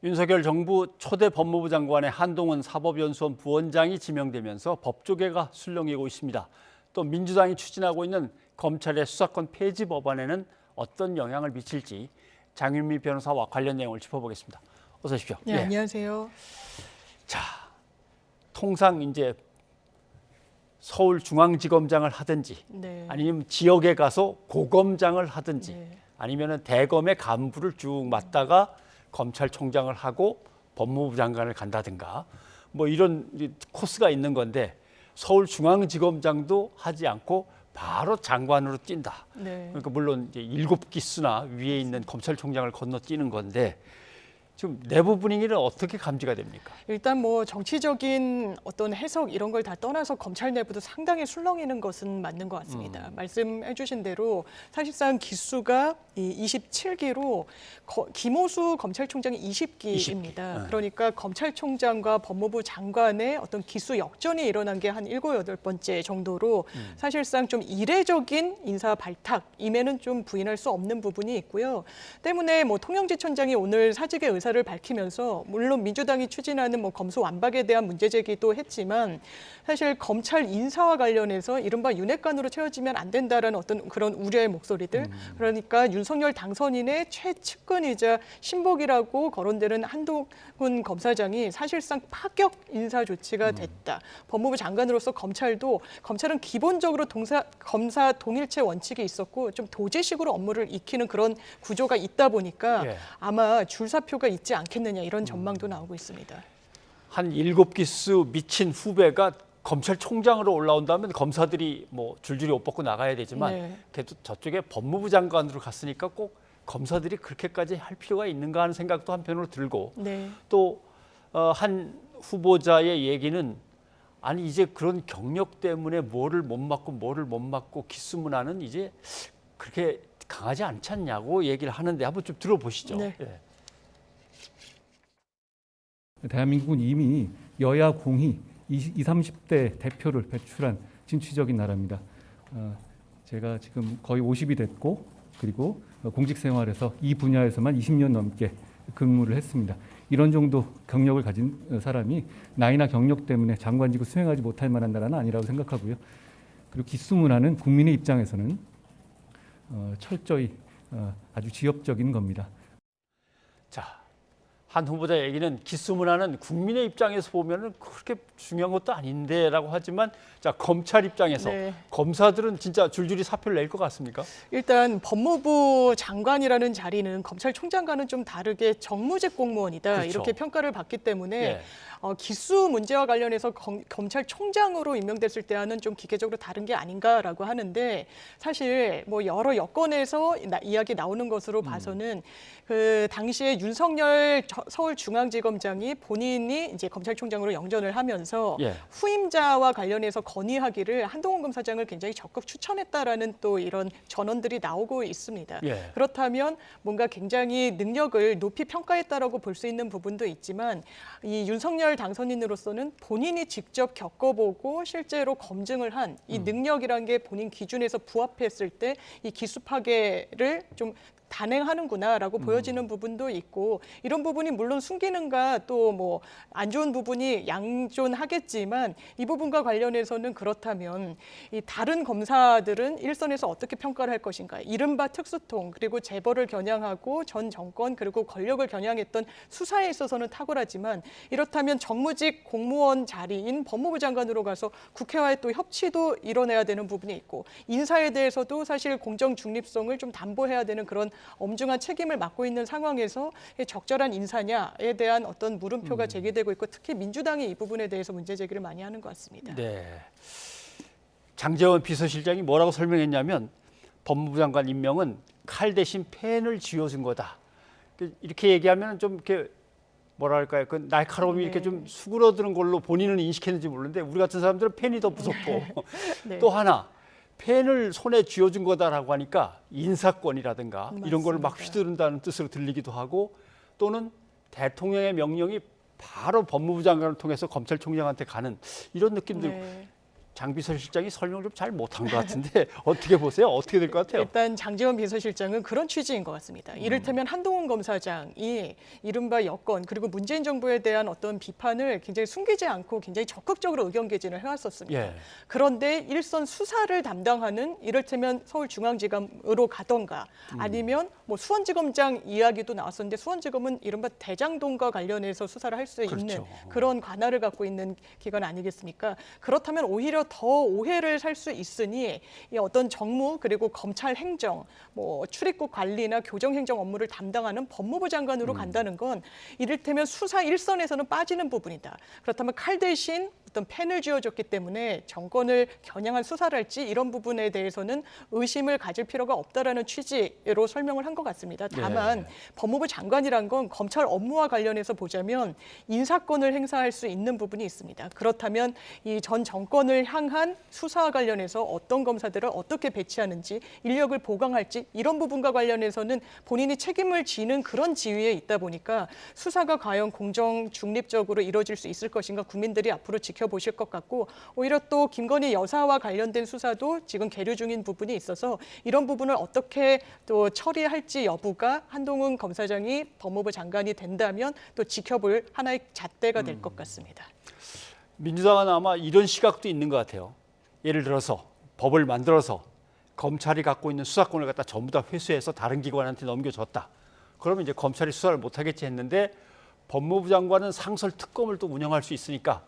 윤석열 정부 초대 법무부 장관의 한동훈 사법연수원 부원장이 지명되면서 법조계가 술렁이고 있습니다. 또 민주당이 추진하고 있는 검찰의 수사권 폐지 법안에는 어떤 영향을 미칠지 장윤미 변호사와 관련 내용을 짚어보겠습니다. 어서 오십시오. 네, 안녕하세요. 자, 통상 이제 서울중앙지검장을 하든지 아니면 지역에 가서 고검장을 하든지 아니면 대검의 간부를 쭉 맡다가 검찰총장을 하고 법무부 장관을 간다든가 뭐 이런 코스가 있는 건데 서울중앙지검장도 하지 않고 바로 장관으로 뛴다. 그러니까 물론 이제 7기수나 위에 있는 검찰총장을 건너뛰는 건데 지금 내부 분위기는 어떻게 감지가 됩니까? 일단 뭐 정치적인 어떤 해석 이런 걸 다 떠나서 검찰 내부도 상당히 술렁이는 것은 맞는 것 같습니다. 말씀해 주신 대로 사실상 기수가 27기로 김호수 검찰총장이 20기입니다. 그러니까 검찰총장과 법무부 장관의 어떤 기수 역전이 일어난 게 한 7, 8번째 정도로 사실상 좀 이례적인 인사 발탁임에는 좀 부인할 수 없는 부분이 있고요. 때문에 뭐 통영지청장이 오늘 사직의 의사를 밝히면서 물론 민주당이 추진하는 뭐 검수 완박에 대한 문제 제기도 했지만 사실 검찰 인사와 관련해서 이른바 윤핵관으로 채워지면 안 된다라는 어떤 그런 우려의 목소리들 그러니까 윤석열 당선인의 최측근이자 신복이라고 거론되는 한동훈 검사장이 사실상 파격 인사 조치가 됐다. 법무부 장관으로서 검찰은 기본적으로 검사 동일체 원칙이 있었고 좀 도제식으로 업무를 익히는 그런 구조가 있다 보니까 아마 줄사표가 있지 않겠느냐 이런 전망도 나오고 있습니다. 한 7기수 미친 후배가 검찰총장으로 올라온다면 검사들이 뭐 줄줄이 옷 벗고 나가야 되지만 그래도 저쪽에 법무부 장관으로 갔으니까 꼭 검사들이 그렇게까지 할 필요가 있는가 하는 생각도 한편으로 들고 또 한 후보자의 얘기는 아니 이제 그런 경력 때문에 뭐를 못 맡고 기수 문화는 이제 그렇게 강하지 않지 않냐고 얘기를 하는데 한번 좀 들어보시죠. 대한민국은 이미 여야 공히 20, 30대 대표를 배출한 진취적인 나라입니다. 제가 지금 거의 50이 됐고 그리고 공직 생활에서 이 분야에서만 20년 넘게 근무를 했습니다. 이런 정도 경력을 가진 사람이 나이나 경력 때문에 장관직을 수행하지 못할 만한 나라는 아니라고 생각하고요. 그리고 기수 문화는 국민의 입장에서는 철저히 아주 지엽적인 겁니다. 자, 한 후보자 얘기는 기수 문화는 국민의 입장에서 보면은 그렇게 중요한 것도 아닌데라고 하지만 자 검찰 입장에서 검사들은 진짜 줄줄이 사표를 낼 것 같습니까? 일단 법무부 장관이라는 자리는 검찰총장과는 좀 다르게 정무직 공무원이다 이렇게 평가를 받기 때문에 기수 문제와 관련해서 검찰총장으로 임명됐을 때와는 좀 기계적으로 다른 게 아닌가라고 하는데 사실 뭐 여러 여건에서 이야기 나오는 것으로 봐서는 그 당시에 윤석열 서울중앙지검장이 본인이 이제 검찰총장으로 영전을 하면서 후임자와 관련해서 건의하기를 한동훈 검사장을 굉장히 적극 추천했다라는 또 이런 전언들이 나오고 있습니다. 그렇다면 뭔가 굉장히 능력을 높이 평가했다라고 볼 수 있는 부분도 있지만 이 윤석열 당선인으로서는 본인이 직접 겪어보고 실제로 검증을 한 이 능력이란 게 본인 기준에서 부합했을 때 이 기수 파괴를 좀 단행하는구나라고 보여지는 부분도 있고 이런 부분이 물론 순기능과 또 뭐 안 좋은 부분이 양존하겠지만 이 부분과 관련해서는 그렇다면 이 다른 검사들은 일선에서 어떻게 평가를 할 것인가 이른바 특수통 그리고 재벌을 겨냥하고 전 정권 그리고 권력을 겨냥했던 수사에 있어서는 탁월하지만 이렇다면 정무직 공무원 자리인 법무부 장관으로 가서 국회와의 또 협치도 이뤄내야 되는 부분이 있고 인사에 대해서도 사실 공정 중립성을 좀 담보해야 되는 그런 엄중한 책임을 맡고 있는 상황에서 적절한 인사냐에 대한 어떤 물음표가 제기되고 있고 특히 민주당이 이 부분에 대해서 문제 제기를 많이 하는 것 같습니다. 장제원 비서실장이 뭐라고 설명했냐면 법무부 장관 임명은 칼 대신 펜을 쥐어준 거다. 이렇게 얘기하면 좀 이렇게 뭐랄까요, 그 날카로움이 이렇게 좀 수그러드는 걸로 본인은 인식했는지 모르는데 우리 같은 사람들은 펜이 더 무섭고 또 하나. 펜을 손에 쥐어준 거다라고 하니까 인사권이라든가 이런 걸 막 휘두른다는 뜻으로 들리기도 하고 또는 대통령의 명령이 바로 법무부 장관을 통해서 검찰총장한테 가는 이런 느낌들 장 비서실장이 설명 좀 잘 못한 것 같은데 어떻게 보세요? 어떻게 될 것 같아요? 일단 장제원 비서실장은 그런 취지인 것 같습니다. 이를테면 한동훈 검사장이 이른바 여권 그리고 문재인 정부에 대한 어떤 비판을 굉장히 숨기지 않고 굉장히 적극적으로 의견 개진을 해왔었습니다. 예. 그런데 일선 수사를 담당하는 이를테면 서울중앙지검으로 가던가 아니면 뭐 수원지검장 이야기도 나왔었는데 수원지검은 이른바 대장동과 관련해서 수사를 할 수 있는 그렇죠. 그런 관할을 갖고 있는 기관 아니겠습니까? 그렇다면 오히려 더 오해를 살 수 있으니 이 어떤 정무 그리고 검찰 행정, 뭐 출입국 관리나 교정 행정 업무를 담당하는 법무부 장관으로 간다는 건 이를테면 수사 일선에서는 빠지는 부분이다. 그렇다면 칼 대신 어떤 펜을 쥐어줬기 때문에 정권을 겨냥한 수사를 할지 이런 부분에 대해서는 의심을 가질 필요가 없다라는 취지로 설명을 한 것 같습니다. 다만 법무부 장관이란 건 검찰 업무와 관련해서 보자면 인사권을 행사할 수 있는 부분이 있습니다. 그렇다면 이 전 정권을 향한 수사와 관련해서 어떤 검사들을 어떻게 배치하는지 인력을 보강할지 이런 부분과 관련해서는 본인이 책임을 지는 그런 지위에 있다 보니까 수사가 과연 공정 중립적으로 이루어질 수 있을 것인가 국민들이 앞으로 지켜보실 것 같고 오히려 또 김건희 여사와 관련된 수사도 지금 계류 중인 부분이 있어서 이런 부분을 어떻게 또 처리할지 여부가 한동훈 검사장이 법무부 장관이 된다면 또 지켜볼 하나의 잣대가 될 것 같습니다. 민주당은 아마 이런 시각도 있는 것 같아요. 예를 들어서 법을 만들어서 검찰이 갖고 있는 수사권을 갖다 전부 다 회수해서 다른 기관한테 넘겨줬다. 그러면 이제 검찰이 수사를 못하겠지 했는데 법무부 장관은 상설특검을 또 운영할 수 있으니까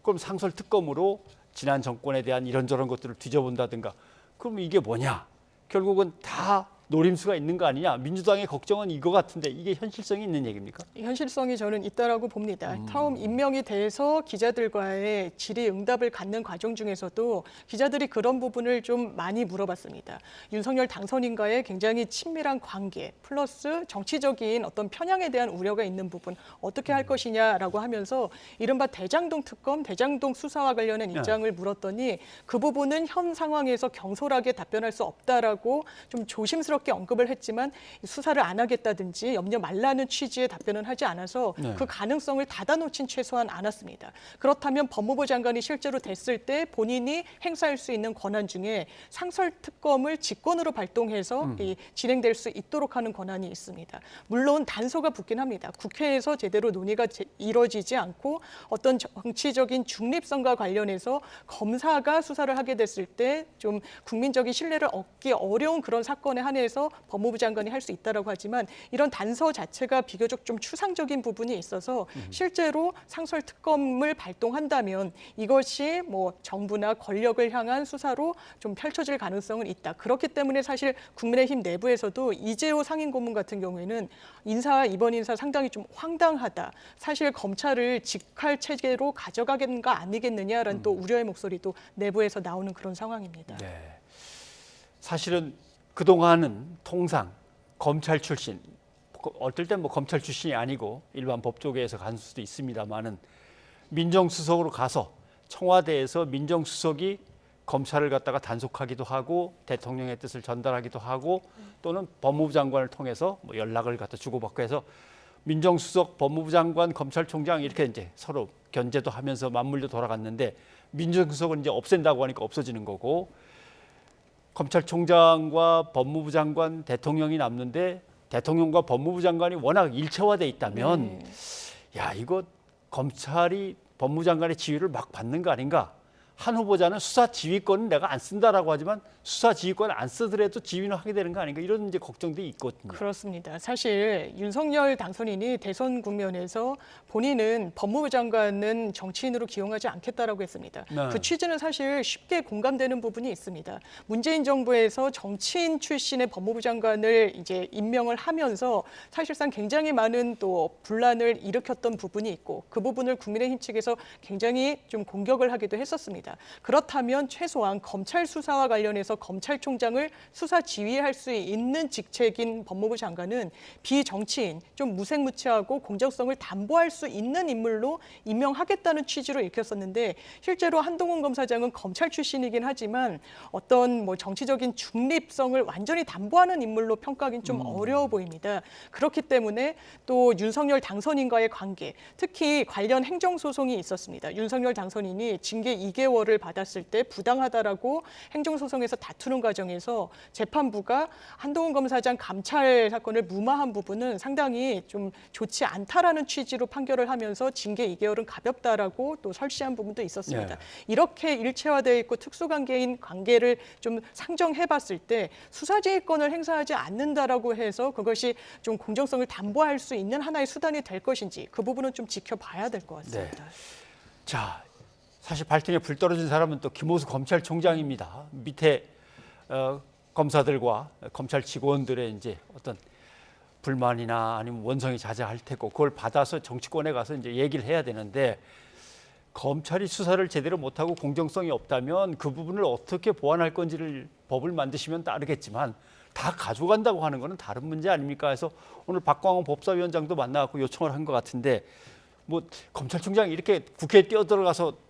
그럼 상설특검으로 지난 정권에 대한 이런저런 것들을 뒤져본다든가 그럼 이게 뭐냐? 결국은 다 노림수가 있는 거 아니냐? 민주당의 걱정은 이거 같은데 이게 현실성이 있는 얘기입니까? 현실성이 저는 있다라고 봅니다. 처음 임명이 돼서 기자들과의 질의응답을 갖는 과정 중에서도 기자들이 그런 부분을 좀 많이 물어봤습니다. 윤석열 당선인과의 굉장히 친밀한 관계 플러스 정치적인 어떤 편향에 대한 우려가 있는 부분 어떻게 할 것이냐라고 하면서 이른바 대장동 특검, 대장동 수사와 관련한 입장을 물었더니 그 부분은 현 상황에서 경솔하게 답변할 수 없다라고 좀 조심스럽게 언급을 했지만 수사를 안 하겠다든지 염려 말라는 취지의 답변은 하지 않아서 그 가능성을 닫아놓진 최소한 않았습니다. 그렇다면 법무부 장관이 실제로 됐을 때 본인이 행사할 수 있는 권한 중에 상설특검을 직권으로 발동해서 진행될 수 있도록 하는 권한이 있습니다. 물론 단서가 붙긴 합니다. 국회에서 제대로 논의가 이루어지지 않고 어떤 정치적인 중립성과 관련해서 검사가 수사를 하게 됐을 때 좀 국민적인 신뢰를 얻기 어려운 그런 사건에 한해서 법무부 장관이 할 수 있다라고 하지만 이런 단서 자체가 비교적 좀 추상적인 부분이 있어서 실제로 상설특검을 발동한다면 이것이 뭐 정부나 권력을 향한 수사로 좀 펼쳐질 가능성은 있다. 그렇기 때문에 사실 국민의힘 내부에서도 이재호 상임고문 같은 경우에는 이번 인사 상당히 좀 황당하다. 사실 검찰을 직할 체계로 가져가는 거 아니겠느냐라는 또 우려의 목소리도 내부에서 나오는 그런 상황입니다. 네. 사실은 그동안은 통상 검찰 출신, 어떨 땐 뭐 검찰 출신이 아니고 일반 법조계에서 간 수도 있습니다만은 민정수석으로 가서 청와대에서 민정수석이 검찰을 갖다가 단속하기도 하고 대통령의 뜻을 전달하기도 하고 또는 법무부 장관을 통해서 뭐 연락을 갖다 주고받고 해서 민정수석, 법무부 장관, 검찰총장 이렇게 이제 서로 견제도 하면서 맞물려 돌아갔는데 민정수석은 이제 없앤다고 하니까 없어지는 거고 검찰총장과 법무부 장관, 대통령이 남는데 대통령과 법무부 장관이 워낙 일체화돼 있다면 야 이거 검찰이 법무부 장관의 지위를 막 받는 거 아닌가? 한 후보자는 수사 지휘권은 내가 안 쓴다라고 하지만 수사 지휘권을 안 쓰더라도 지휘는 하게 되는 거 아닌가 이런 이제 걱정들이 있거든요. 그렇습니다. 사실 윤석열 당선인이 대선 국면에서 본인은 법무부 장관은 정치인으로 기용하지 않겠다라고 했습니다. 네. 그 취지는 사실 쉽게 공감되는 부분이 있습니다. 문재인 정부에서 정치인 출신의 법무부 장관을 이제 임명을 하면서 사실상 굉장히 많은 또 분란을 일으켰던 부분이 있고 그 부분을 국민의힘 측에서 굉장히 좀 공격을 하기도 했었습니다. 그렇다면 최소한 검찰 수사와 관련해서 검찰총장을 수사 지휘할 수 있는 직책인 법무부 장관은 비정치인, 좀 무색무취하고 공정성을 담보할 수 있는 인물로 임명하겠다는 취지로 읽혔었는데 실제로 한동훈 검사장은 검찰 출신이긴 하지만 어떤 뭐 정치적인 중립성을 완전히 담보하는 인물로 평가하기는 좀 어려워 보입니다. 그렇기 때문에 또 윤석열 당선인과의 관계, 특히 관련 행정소송이 있었습니다. 윤석열 당선인이 징계 2개월 6개월을 받았을 때 부당하다라고 행정소송에서 다투는 과정에서 재판부가 한동훈 검사장 감찰 사건을 무마한 부분은 상당히 좀 좋지 않다라는 취지로 판결을 하면서 징계 2개월은 가볍다라고 또 설시한 부분도 있었습니다. 네. 이렇게 일체화되어 있고 특수관계인 관계를 좀 상정해봤을 때 수사지휘권을 행사하지 않는다라고 해서 그것이 좀 공정성을 담보할 수 있는 하나의 수단이 될 것인지 그 부분은 좀 지켜봐야 될 것 같습니다. 네. 자, 사실 발등에 불 떨어진 사람은 또 김호수 검찰총장입니다. 밑에 검사들과 검찰 직원들의 이제 어떤 불만이나 아니면 원성이 자자할 테고 그걸 받아서 정치권에 가서 이제 얘기를 해야 되는데 검찰이 수사를 제대로 못하고 공정성이 없다면 그 부분을 어떻게 보완할 건지를 법을 만드시면 따르겠지만 다 가져간다고 하는 것은 다른 문제 아닙니까? 해서 오늘 박광원 법사위원장도 만나고 요청을 한 것 같은데 뭐 검찰총장이 이렇게 국회에 뛰어들어가서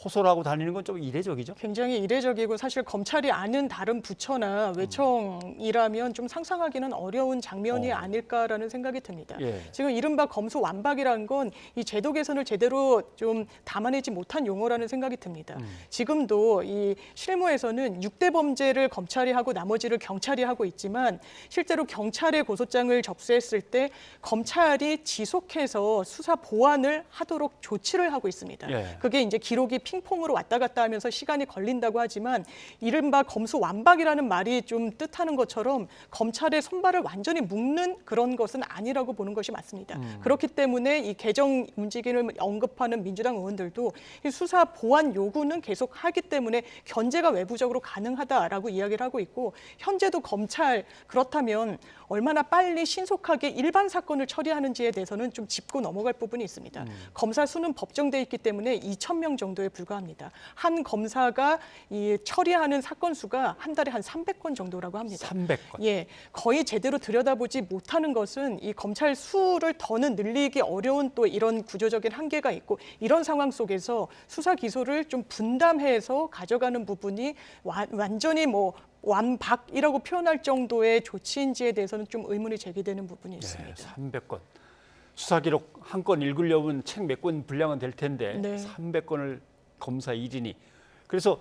호소를 하고 다니는 건 좀 이례적이죠? 굉장히 이례적이고 사실 검찰이 아는 다른 부처나 외청이라면 좀 상상하기는 어려운 장면이 아닐까라는 생각이 듭니다. 예. 지금 이른바 검수완박이라는 건 이 제도 개선을 제대로 좀 담아내지 못한 용어라는 생각이 듭니다. 지금도 이 실무에서는 6대 범죄를 검찰이 하고 나머지를 경찰이 하고 있지만 실제로 경찰의 고소장을 접수했을 때 검찰이 지속해서 수사 보완을 하도록 조치를 하고 있습니다. 예. 그게 이제 기록이 핑퐁으로 왔다 갔다 하면서 시간이 걸린다고 하지만 이른바 검수완박이라는 말이 좀 뜻하는 것처럼 검찰의 손발을 완전히 묶는 그런 것은 아니라고 보는 것이 맞습니다. 그렇기 때문에 이 개정 움직임을 언급하는 민주당 의원들도 이 수사 보완 요구는 계속 하기 때문에 견제가 외부적으로 가능하다라고 이야기를 하고 있고 현재도 검찰 그렇다면 얼마나 빨리 신속하게 일반 사건을 처리하는지에 대해서는 좀 짚고 넘어갈 부분이 있습니다. 검사 수는 법정돼 있기 때문에 2,000명 정도에 불과합니다. 한 검사가 이 처리하는 사건 수가 한 달에 한 300건 정도라고 합니다. 300건. 예, 거의 제대로 들여다보지 못하는 것은 이 검찰 수를 더는 늘리기 어려운 또 이런 구조적인 한계가 있고 이런 상황 속에서 수사 기소를 좀 분담해서 가져가는 부분이 완전히 뭐 완박이라고 표현할 정도의 조치인지에 대해서는 좀 의문이 제기되는 부분이 있습니다. 네, 300건. 수사 기록 한 건 읽으려면 책 몇 권 분량은 될 텐데 네. 300건을 검사 1인이 그래서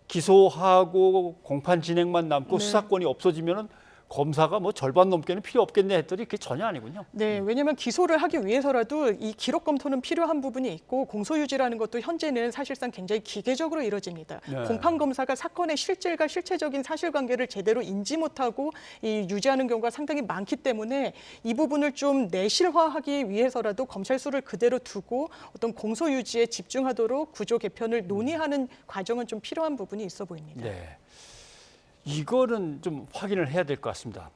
기소하고 공판 진행만 남고 네. 수사권이 없어지면은 검사가 뭐 절반 넘게는 필요 없겠네 했더니 그게 전혀 아니군요. 네, 왜냐하면 기소를 하기 위해서라도 이 기록 검토는 필요한 부분이 있고 공소유지라는 것도 현재는 사실상 굉장히 기계적으로 이루어집니다. 네. 공판 검사가 사건의 실질과 실체적인 사실관계를 제대로 인지 못하고 이 유지하는 경우가 상당히 많기 때문에 이 부분을 좀 내실화하기 위해서라도 검찰 수를 그대로 두고 어떤 공소유지에 집중하도록 구조 개편을 논의하는 과정은 좀 필요한 부분이 있어 보입니다. 네. 이거는 좀 확인을 해야 될 것 같습니다.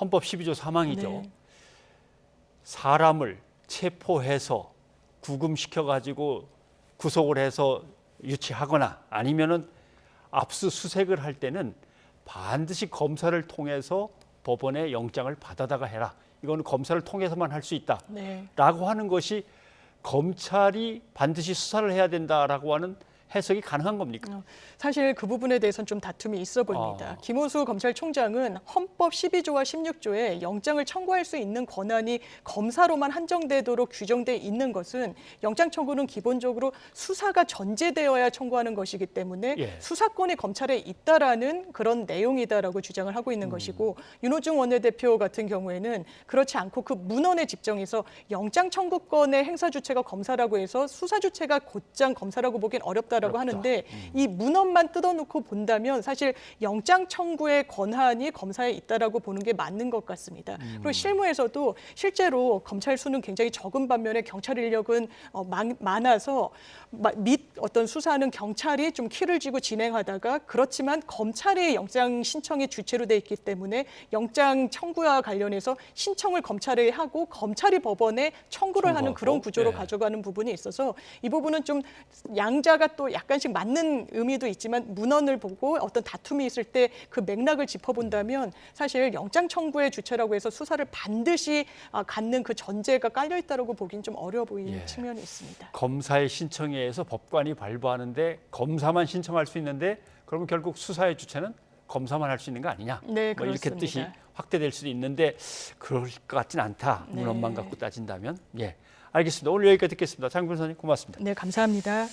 헌법 12조 3항이죠. 네. 사람을 체포해서 구금시켜가지고 구속을 해서 유치하거나 아니면은 압수수색을 할 때는 반드시 검사를 통해서 법원에 영장을 받아다가 해라. 이거는 검사를 통해서만 할 수 있다. 네. 라고 하는 것이 검찰이 반드시 수사를 해야 된다라고 하는 해석이 가능한 겁니까? 사실 그 부분에 대해서는 좀 다툼이 있어 보입니다. 김호수 검찰총장은 헌법 12조와 16조에 영장을 청구할 수 있는 권한이 검사로만 한정되도록 규정돼 있는 것은 영장 청구는 기본적으로 수사가 전제되어야 청구하는 것이기 때문에 예. 수사권이 검찰에 있다라는 그런 내용이다라고 주장을 하고 있는 것이고 윤호중 원내대표 같은 경우에는 그렇지 않고 그 문헌에 집정해서 영장 청구권의 행사 주체가 검사라고 해서 수사 주체가 곧장 검사라고 보기엔 어렵다라고 어렵다. 하는데 이 문헌만 뜯어놓고 본다면 사실 영장 청구의 권한이 검사에 있다라고 보는 게 맞는 것 같습니다. 그리고 실무에서도 실제로 검찰 수는 굉장히 적은 반면에 경찰 인력은 많아서 및 어떤 수사는 경찰이 좀 키를 쥐고 진행하다가 그렇지만 검찰이 영장 신청이 주체로 돼 있기 때문에 영장 청구와 관련해서 신청을 검찰에 하고 검찰이 법원에 청구를 하는 그런 구조로 네. 가져가는 부분이 있어서 이 부분은 좀 양자가 또 약간씩 맞는 의미도 있지만 문헌을 보고 어떤 다툼이 있을 때 그 맥락을 짚어본다면 사실 영장 청구의 주체라고 해서 수사를 반드시 갖는 그 전제가 깔려 있다라고 보기는 좀 어려워 보이는 예. 측면이 있습니다. 검사의 신청에 의해서 법관이 발부하는데 검사만 신청할 수 있는데 그러면 결국 수사의 주체는 검사만 할 수 있는 거 아니냐? 네, 뭐 이렇게 그렇습니다. 뜻이 확대될 수도 있는데 그럴 것 같진 않다. 네. 문헌만 갖고 따진다면. 예, 알겠습니다. 오늘 여기까지 듣겠습니다. 장 변호사님 고맙습니다. 네, 감사합니다.